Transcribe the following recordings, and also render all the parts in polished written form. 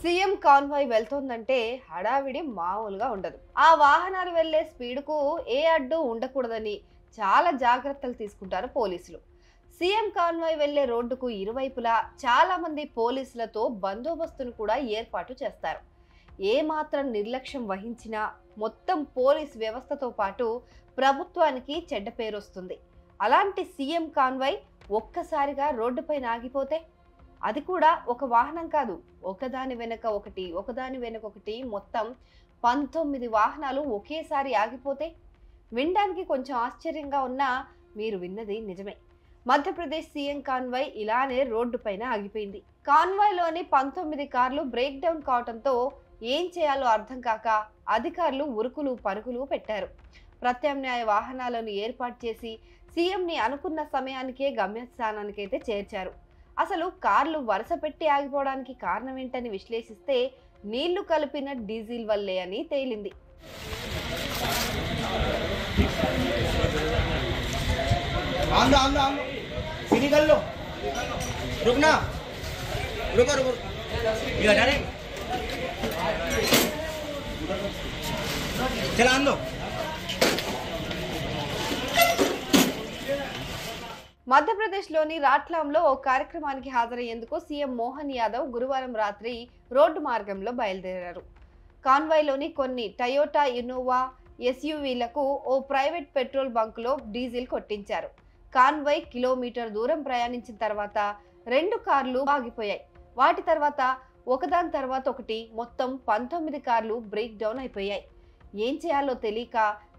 CM convoy వెళ్తోందంటే హడావిడి మామూలుగా ఉండదు. ఆ వాహనాలు వెళ్లే స్పీడ్కు ఏ అడ్డు ఉండకూడదని చాలా జాగ్రత్తలు తీసుకుంటారు పోలీసులు. సీఎం కాన్వాయ్ వెళ్లే రోడ్డుకు ఇరువైపులా చాలా మంది పోలీసులతో బందోబస్తును కూడా ఏర్పాటు చేస్తారు. ఏ మాత్రం నిర్లక్ష్యం వహించినా మొత్తం పోలీస్ వ్యవస్థతో పాటు ప్రభుత్వానికి చెడ్డ పేరు వస్తుంది. అలాంటి సీఎం కాన్వాయ్ ఒక్కసారిగా రోడ్డుపైన ఆగిపోతే, అది కూడా ఒక వాహనం కాదు, ఒకదాని వెనక ఒకటి మొత్తం 19 వాహనాలు ఒకేసారి ఆగిపోతే వినడానికి కొంచెం ఆశ్చర్యంగా ఉన్నా మీరు విన్నది నిజమే. మధ్యప్రదేశ్ సీఎం కాన్వాయ్ ఇలానే రోడ్డుపైన ఆగిపోయింది. కాన్వాయ్లోని 19 కార్లు బ్రేక్ డౌన్ కావడంతో ఏం చేయాలో అర్థం కాక అధికారులు ఉరుకులు పరుగులు పెట్టారు. ప్రత్యామ్నాయ వాహనాలను ఏర్పాటు చేసి సీఎంని అనుకున్న సమయానికే గమ్యస్థానానికైతే చేర్చారు. అసలు కార్లు వరుస పెట్టి ఆగిపోవడానికి కారణం ఏంటని విశ్లేషిస్తే నీళ్లు కలిపిన డీజిల్ వల్లే అని తేలింది. మధ్యప్రదేశ్లోని రాట్లాంలో ఓ కార్యక్రమానికి హాజరయ్యేందుకు సీఎం మోహన్ యాదవ్ గురువారం రాత్రి రోడ్డు మార్గంలో బయలుదేరారు. కాన్వాయ్లోని కొన్ని టయోటా ఇన్నోవా ఎస్యూవీలకు ఓ ప్రైవేట్ పెట్రోల్ బంకులో డీజిల్ కొట్టించారు. కాన్వాయ్ కిలోమీటర్ దూరం ప్రయాణించిన తర్వాత 2 కార్లు ఆగిపోయాయి. వాటి తర్వాత ఒకదాని తర్వాత ఒకటి మొత్తం 19 కార్లు బ్రేక్ డౌన్ అయిపోయాయి. ఏం చేయాలో తెలియక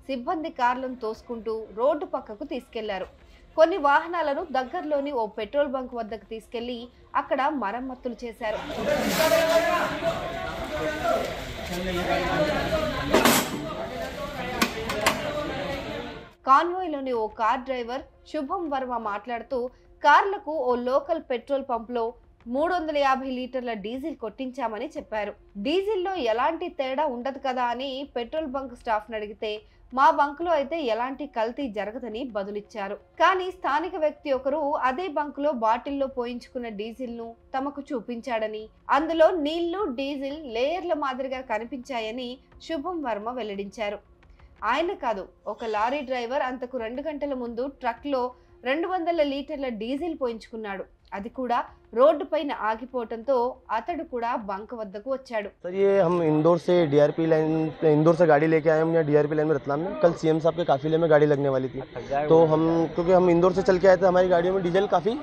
సిబ్బంది కార్లను తోసుకుంటూ రోడ్డు పక్కకు తీసుకెళ్లారు. కొన్ని వాహనాలను దగ్గరలోని ఓ పెట్రోల్ బంక్ వద్దకు తీసుకెళ్లి అక్కడ మరమ్మతులు చేశారు. కాన్వాయ్లోని ఓ కార్ డ్రైవర్ శుభం వర్మ మాట్లాడుతూ, కార్లకు ఓ లోకల్ పెట్రోల్ పంప్లో 350 లీటర్ల డీజిల్ కొట్టించామని చెప్పారు. డీజిల్లో ఎలాంటి తేడా ఉండదు కదా అని పెట్రోల్ బంక్ స్టాఫ్ని అడిగితే, మా బంకులో అయితే ఎలాంటి కల్తీ జరగదని బదులిచ్చారు. కానీ స్థానిక వ్యక్తి ఒకరు అదే బంకులో బాటిల్లో పోయించుకున్న డీజిల్ ను తమకు చూపించాడని, అందులో నీళ్లు డీజిల్ లేయర్ల మాదిరిగా కనిపించాయని శుభం వర్మ వెల్లడించారు. ఆయన కాదు, ఒక లారీ డ్రైవర్ అంతకు 2 గంటల ముందు ట్రక్ లో 200 లీటర్ల డీజిల్ పోయించుకున్నాడు. అది కూడా रोड పైన ఆగిపోవడంతో అతడు కూడా బంక్ వద్దకు వచ్చాడు. सर ये हम इंदौर से डीआरपी लाइन इंदौर से गाड़ी लेके आए हम यहाँ डीआरपी लाइन में रतलाम में। कल सीएम साहब के काफिले में गाड़ी लगने वाली थी, तो हम क्योंकि हम इंदौर से चल के आए थे, हमारी गाड़ियों में डीजल काफ़ी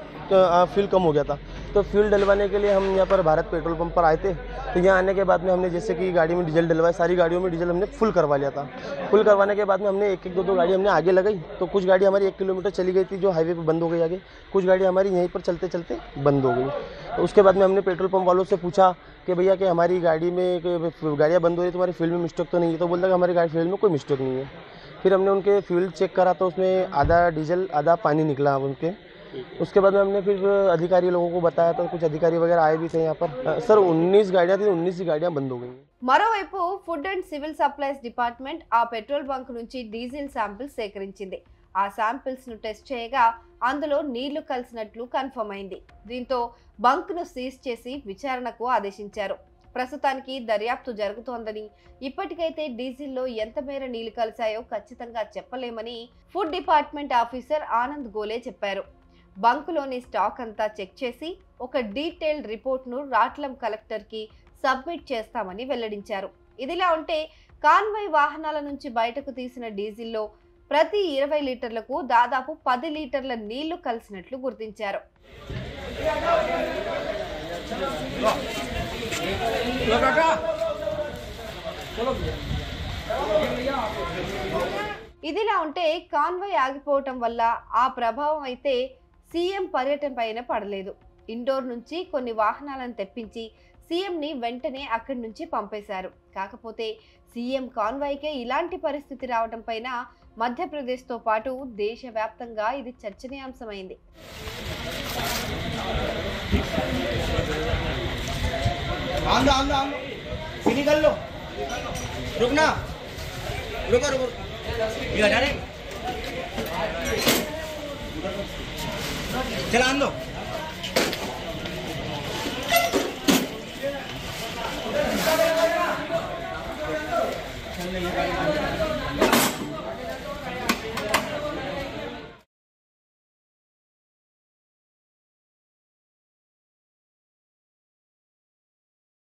फ्यूल कम हो गया था, तो फ्यूल डलवाने के लिए हम यहाँ पर भारत पेट्रोल पंप पर आए थे। तो यहाँ आने के बाद में हमने जैसे कि गाड़ी में डीजल डलवाए, सारी गाड़ियों में डीजल हमने फुल करवा लिया था। फुल करवाने के बाद में हमने एक दो गाड़ी हमने आगे लगाई, तो कुछ गाड़ी हमारी 1 किलोमीटर चली गई थी जो हाईवे पर बंद हो गई आगे, कुछ गाड़ी हमारी यहीं पर चलते चलते बंद हो गई। तो उसके बाद में हमने पेट्रोल पंप वालों से पूछा कि भैया कि हमारी गाड़ी में गाड़ियाँ बंद हो रही है, तुम्हारी फ्यूल में मिस्टेक तो नहीं है? तो बोलता कि हमारी गाड़ी फ्यूल में कोई मिस्टेक नहीं है। फिर हमने उनके फ्यूल चेक करा तो उसमें आधा डीजल आधा पानी निकला उनके। उसके बाद में हमने फिर अधिकारी लोगों को बताया, तो कुछ अधिकारी वगैरह आए भी थे यहाँ पर। सर 19 गाड़ियाँ थी, 19 ही गाड़ियाँ बंद हो गई। మరోవైపు food and civil supplies department ఆ పెట్రోల్ బంక్ నుంచి డీజిల్ శాంపిల్స్ సేకరించింది. ఆ శాంపిల్స్ ను టెస్ట్ చేయగా అందులో నీళ్లు కలిసినట్లు కన్ఫర్మ్ అయింది. దీంతో బంక్ ను సీజ్ చేసి విచారణకు ఆదేశించారు. ప్రస్తుతానికి దర్యాప్తు జరుగుతోందని, ఇప్పటికైతే డీజిల్లో ఎంత మేర నీళ్లు కలిసాయో ఖచ్చితంగా చెప్పలేమని ఫుడ్ డిపార్ట్మెంట్ ఆఫీసర్ ఆనంద్ గోలే చెప్పారు. బంకులోని స్టాక్ అంతా చెక్ చేసి ఒక డీటెయిల్డ్ రిపోర్ట్ను రాట్లం కలెక్టర్కి సబ్మిట్ చేస్తామని వెల్లడించారు. ఇదిలా ఉంటే కాన్వాయ్ వాహనాల నుంచి బయటకు తీసిన డీజిల్లో ప్రతి 20 లీటర్లకు దాదాపు 10 లీటర్ల నీళ్లు కలిసినట్లు గుర్తించారు. ఇదిలా ఉంటే కాన్వాయ్ ఆగిపోవటం వల్ల ఆ ప్రభావం అయితే సీఎం పర్యటన పైన పడలేదు. ఇండోర్ నుంచి కొన్ని వాహనాలను తెప్పించి సీఎంని వెంటనే అక్కడి నుంచి పంపేశారు. కాకపోతే సీఎం కాన్వాయ్కే ఇలాంటి పరిస్థితి రావడం పైన మధ్యప్రదేశ్తో పాటు దేశవ్యాప్తంగా ఇది చర్చనీయాంశమైంది. चला